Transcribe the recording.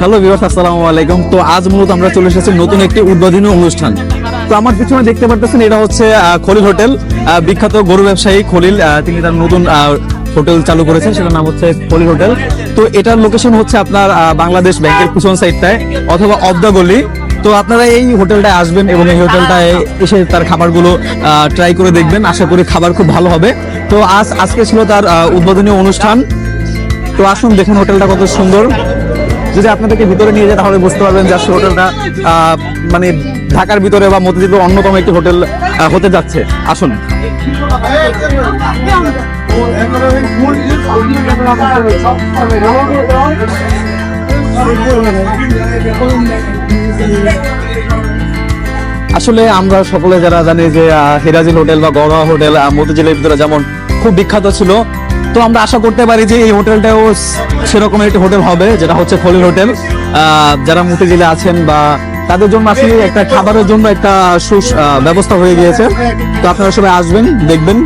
Hello viewers, আসসালামু আলাইকুম। তো আজ মূলত আমরা চলে এসেছি নতুন একটি উদ্বোধনী অনুষ্ঠান। তো আমার পিছনে দেখতে পারতেছেন, এটা হচ্ছে খলিল হোটেল। বিখ্যাত গরু ব্যবসায়ী খলিল, তিনি তার নতুন হোটেল চালু করেছেন, সেটার নাম হচ্ছে খলিল হোটেল। তো এটার লোকেশন হচ্ছে আপনার বাংলাদেশ ব্যাংকের পিছন সাইডটায় অথবা অফ দ্য গলি। তো আপনারা এই হোটেলটায় আসবেন এবং এই হোটেলটায় এসে তার খাবারগুলো ট্রাই করে দেখবেন। আশা করি খাবার খুব ভালো হবে। তো আজকে ছিল তার উদ্বোধনী অনুষ্ঠান। তো আসুন দেখুন হোটেলটা কত সুন্দর। যদি আপনাদেরকে ভিতরে নিয়ে যায় তাহলে বুঝতে পারবেন যে আসলে হোটেলটা মানে ঢাকার ভিতরে বা মতিঝিলের অন্যতম একটি হোটেল হতে যাচ্ছে। আসুন। আসলে আমরা সকলে যারা জানি যে হেরাজিল হোটেল বা গড়োয়া হোটেল মতিঝিলের ভিতরে যেমন খুব বিখ্যাত ছিল, তো আমরা আশা করতে পারি যে এই হোটেলটাও সেরকম একটি হোটেল হবে, যেটা হচ্ছে খলিল হোটেল। যারা মতিঝিলে আছেন বা তাদের জন্য আসলে একটা খাবারের জন্য একটা ব্যবস্থা হয়ে গিয়েছে। তো আপনারা সবাই আসবেন, দেখবেন।